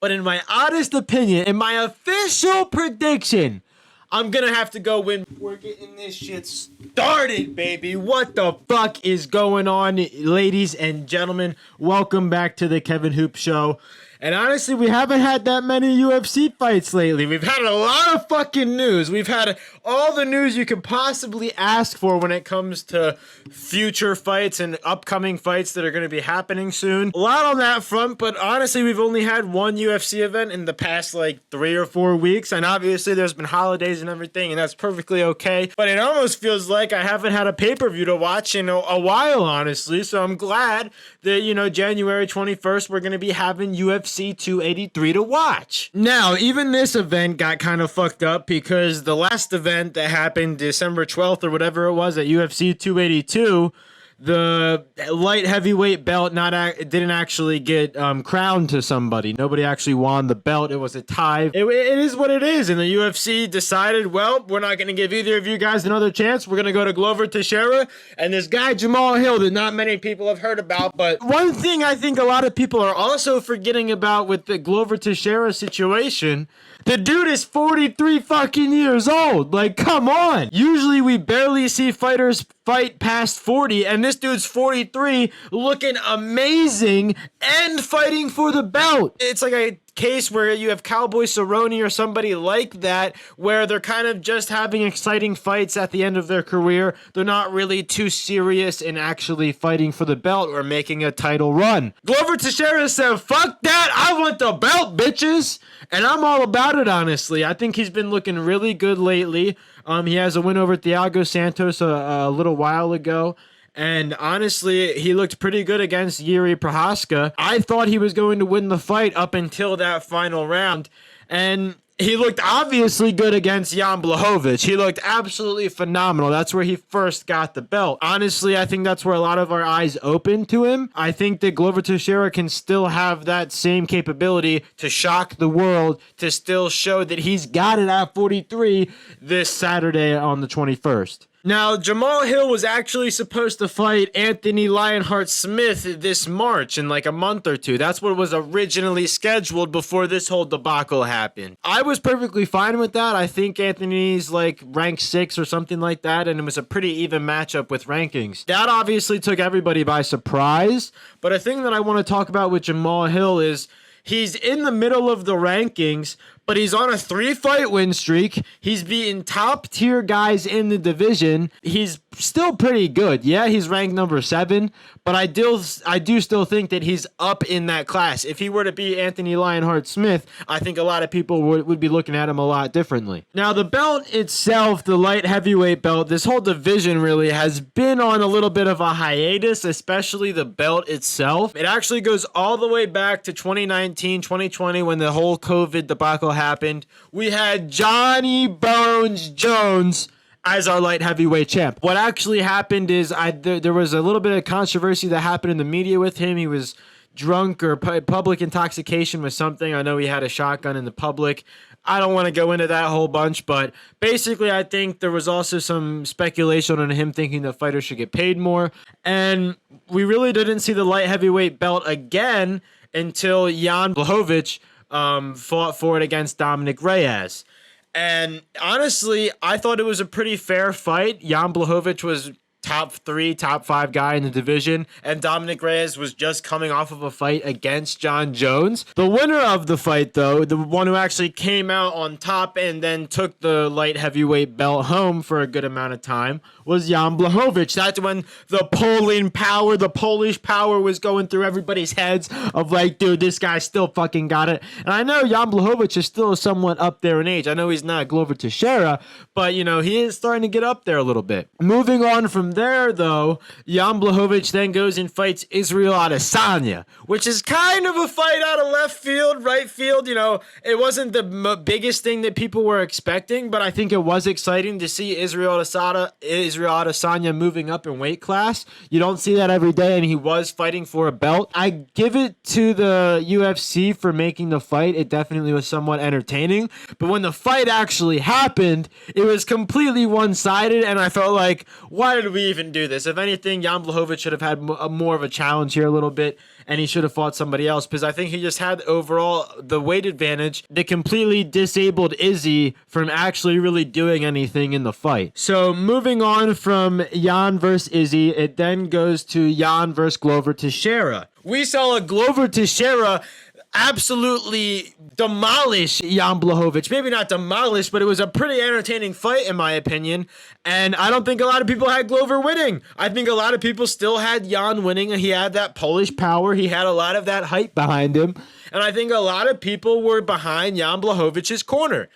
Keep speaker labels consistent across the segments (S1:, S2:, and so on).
S1: But in my honest opinion, in my official prediction, I'm gonna have to go win. We're getting this shit started, baby. What the fuck is going on, ladies and gentlemen? Welcome back to the Kevin Hoop Show. And honestly, we haven't had that many UFC fights lately. We've had a lot of fucking news. We've had all the news you could possibly ask for when it comes to future fights and upcoming fights that are going to be happening soon. A lot on that front, but honestly, we've only had one UFC event in the past like 3 or 4 weeks. And obviously, there's been holidays and everything, and that's perfectly okay. But it almost feels like I haven't had a pay-per-view to watch in a while, honestly. So I'm glad that, January 21st, we're going to be having UFC 283 to watch. Now, even this event got kind of fucked up because the last event that happened December 12th or whatever it was at UFC 282, the light heavyweight belt didn't actually get crowned to somebody. Nobody actually won the belt. It was a tie. It is what it is. And the UFC decided, well, we're not going to give either of you guys another chance. We're going to go to Glover Teixeira and this guy, Jamahal Hill, that not many people have heard about. But one thing I think a lot of people are also forgetting about with the Glover Teixeira situation, the dude is 43 fucking years old. Like, come on. Usually we barely see fighters fight past 40, and this dude's 43, looking amazing and fighting for the belt. It's like a case where you have Cowboy Cerrone or somebody like that, where they're kind of just having exciting fights at the end of their career. They're not really too serious in actually fighting for the belt or making a title run. Glover Teixeira said, fuck that, I want the belt, bitches. And I'm all about it, honestly. I think he's been looking really good lately. He has a win over Thiago Santos a little while ago. And honestly, he looked pretty good against Yuri Prohaska. I thought he was going to win the fight up until that final round. And he looked obviously good against Jan Blachowicz. He looked absolutely phenomenal. That's where he first got the belt. Honestly, I think that's where a lot of our eyes opened to him. I think that Glover Teixeira can still have that same capability to shock the world, to still show that he's got it at 43 this Saturday on the 21st. Now, Jamahal Hill was actually supposed to fight Anthony Lionheart Smith this March in like a month or two. That's what was originally scheduled before this whole debacle happened. I was perfectly fine with that. I think Anthony's like ranked 6 or something like that, and it was a pretty even matchup with rankings. That obviously took everybody by surprise, but a thing that I want to talk about with Jamahal Hill is he's in the middle of the rankings, but he's on a 3-fight win streak. He's beating top tier guys in the division. He's still pretty good. Yeah, he's ranked number 7, but I do still think that he's up in that class. If he were to be Anthony Lionheart Smith, I think a lot of people would be looking at him a lot differently. Now, the belt itself, the light heavyweight belt, this whole division really has been on a little bit of a hiatus, especially the belt itself. It actually goes all the way back to 2019, 2020 when the whole COVID debacle happened. We had Johnny Bones Jones as our light heavyweight champ. What actually happened is there was a little bit of controversy that happened in the media with him. He was drunk or public intoxication with something. I know he had a shotgun in the public. I don't want to go into that whole bunch, but basically I think there was also some speculation on him thinking that fighters should get paid more. And we really didn't see the light heavyweight belt again until Jan Blachowicz fought for it against Dominic Reyes. And honestly, I thought it was a pretty fair fight. Jan Blachowicz was top 3, top 5 guy in the division, and Dominic Reyes was just coming off of a fight against John Jones. The winner of the fight, though, the one who actually came out on top and then took the light heavyweight belt home for a good amount of time, was Jan Blachowicz. That's when the Polish power was going through everybody's heads of like, dude, this guy still fucking got it. And I know Jan Blachowicz is still somewhat up there in age. I know he's not Glover Teixeira, but, he is starting to get up there a little bit. Moving on from there, though, Jan Blachowicz then goes and fights Israel Adesanya, which is kind of a fight out of left field, right field. It wasn't the biggest thing that people were expecting, but I think it was exciting to see Israel Adesanya moving up in weight class. You don't see that every day, and he was fighting for a belt. I give it to the UFC for making the fight. It definitely was somewhat entertaining, but when the fight actually happened, it was completely one-sided, and I felt like, why did we we even do this? If anything, Jan Blachowicz should have had more of a challenge here a little bit, and he should have fought somebody else, because I think he just had overall the weight advantage that completely disabled Izzy from actually really doing anything in the fight. So moving on from Jan versus Izzy, it then goes to Jan versus Glover Teixeira. We saw a Glover Teixeira absolutely demolish Jan Blachowicz. Maybe not demolish, but it was a pretty entertaining fight in my opinion. And I don't think a lot of people had Glover winning. I think a lot of people still had Jan winning. He had that Polish power. He had a lot of that hype behind him. And I think a lot of people were behind Jan Blachowicz's corner.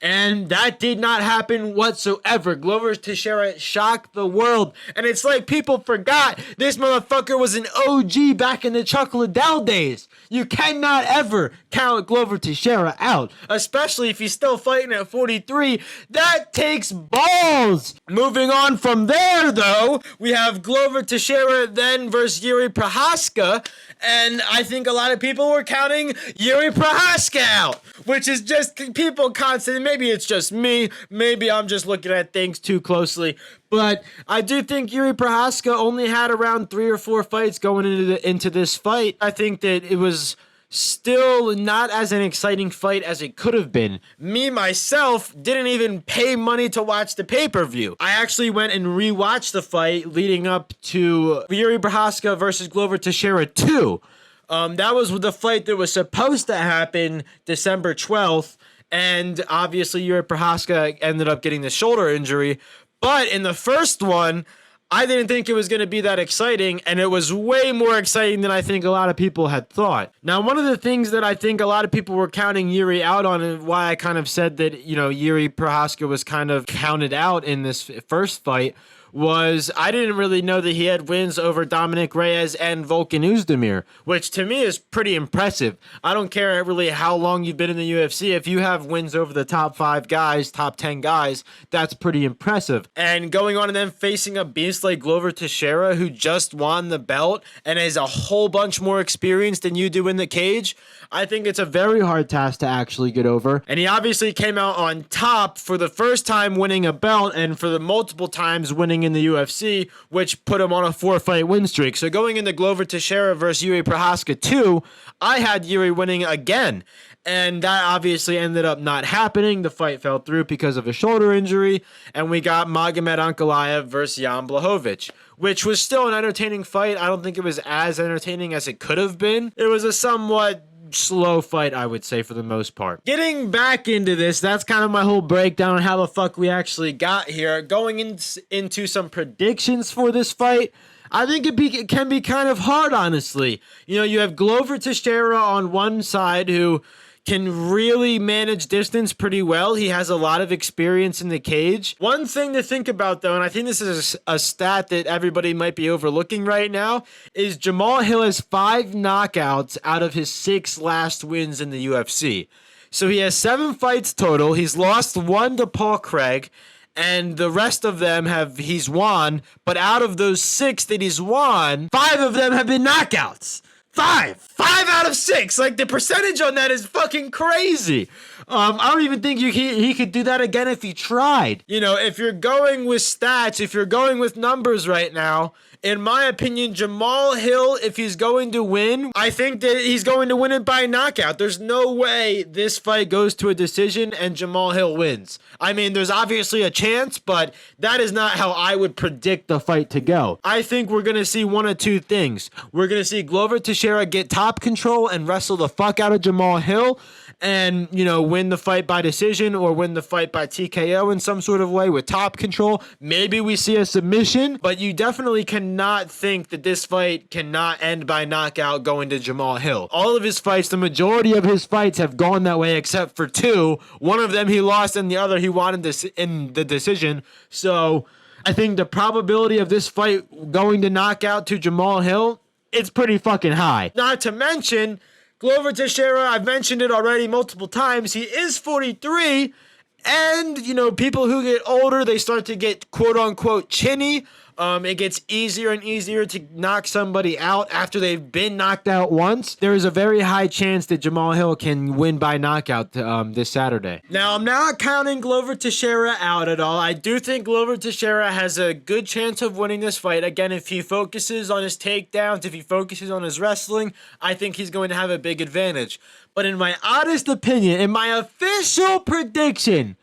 S1: And that did not happen whatsoever. Glover Teixeira shocked the world. And it's like people forgot this motherfucker was an OG back in the Chuck Liddell days. You cannot ever count Glover Teixeira out, especially if he's still fighting at 43. That takes balls. Moving on from there, though, we have Glover Teixeira then versus Yuri Prochazka. And I think a lot of people were counting Yuri Prochazka out, which is just people constantly. Maybe it's just me. Maybe I'm just looking at things too closely. But I do think Yuri Prochazka only had around 3 or 4 fights going into this fight. I think that it was still not as an exciting fight as it could have been. Me, myself, didn't even pay money to watch the pay-per-view. I actually went and rewatched the fight leading up to Yuri Prochazka versus Glover Teixeira 2. That was the fight that was supposed to happen December 12th, and obviously Yuri Prochazka ended up getting the shoulder injury. But in the first one, I didn't think it was going to be that exciting, and it was way more exciting than I think a lot of people had thought. Now, one of the things that I think a lot of people were counting Yuri out on, and why I kind of said that, Yuri Prochazka was kind of counted out in this first fight, was I didn't really know that he had wins over Dominic Reyes and Volkan Oezdemir, which to me is pretty impressive. I don't care really how long you've been in the UFC. If you have wins over the top 5 guys, top 10 guys, that's pretty impressive. And going on and then facing a beast like Glover Teixeira, who just won the belt and has a whole bunch more experience than you do in the cage, I think it's a very hard task to actually get over. And he obviously came out on top for the first time winning a belt and for the multiple times winning in the UFC, which put him on a 4-fight win streak. So going into Glover Teixeira versus Yuri Prochazka 2, I had Yuri winning again. And that obviously ended up not happening. The fight fell through because of a shoulder injury. And we got Magomed Ankalaev versus Jan Blachowicz, which was still an entertaining fight. I don't think it was as entertaining as it could have been. It was a somewhat slow fight, I would say, for the most part. Getting back into this, that's kind of my whole breakdown on how the fuck we actually got here. Going into some predictions for this fight, I think it can be kind of hard, honestly. You have Glover Teixeira on one side who can really manage distance pretty well. He has a lot of experience in the cage. One thing to think about, though, and I think this is a stat that everybody might be overlooking right now, is Jamahal Hill has 5 knockouts out of his 6 last wins in the UFC. So he has 7 fights total. He's lost 1 to Paul Craig, and the rest of them he's won. But out of those 6 that he's won, 5 of them have been knockouts. 5 out of 6. Like, the percentage on that is fucking crazy. I don't even think he could do that again if he tried. If you're going with stats, if you're going with numbers right now, in my opinion, Jamahal Hill, if he's going to win, I think that he's going to win it by knockout. There's no way this fight goes to a decision and Jamahal Hill wins. I mean, there's obviously a chance, but that is not how I would predict the fight to go. I think we're going to see one of 2 things. We're going to see Glover Teixeira get top control and wrestle the fuck out of Jamahal Hill and, win the fight by decision or win the fight by TKO in some sort of way with top control. Maybe we see a submission, but you definitely cannot think that this fight cannot end by knockout going to Jamahal Hill. All of his fights, the majority of his fights have gone that way except for 2. One of them he lost and the other he won in the decision. So I think the probability of this fight going to knockout to Jamahal Hill, it's pretty fucking high. Not to mention, Glover Teixeira, I've mentioned it already multiple times, he is 43, and, people who get older, they start to get quote-unquote chinny. It gets easier and easier to knock somebody out after they've been knocked out once. There is a very high chance that Jamahal Hill can win by knockout this Saturday. Now, I'm not counting Glover Teixeira out at all. I do think Glover Teixeira has a good chance of winning this fight. Again, if he focuses on his takedowns, if he focuses on his wrestling, I think he's going to have a big advantage. But in my honest opinion, in my official prediction,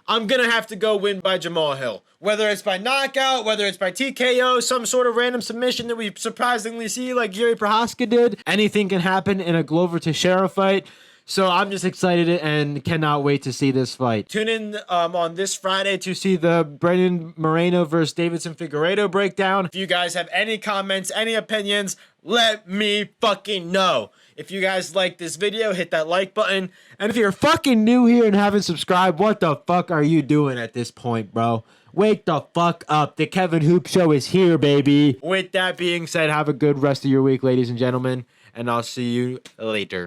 S1: I'm going to have to go win by Jamahal Hill. Whether it's by knockout, whether it's by TKO, some sort of random submission that we surprisingly see like Yuri Prohaska did. Anything can happen in a Glover Teixeira fight. So I'm just excited and cannot wait to see this fight. Tune in on this Friday to see the Brandon Moreno versus Davidson Figueiredo breakdown. If you guys have any comments, any opinions, let me fucking know. If you guys like this video, hit that like button. And if you're fucking new here and haven't subscribed, what the fuck are you doing at this point, bro? Wake the fuck up. The Kevin Hoop Show is here, baby. With that being said, have a good rest of your week, ladies and gentlemen. And I'll see you later.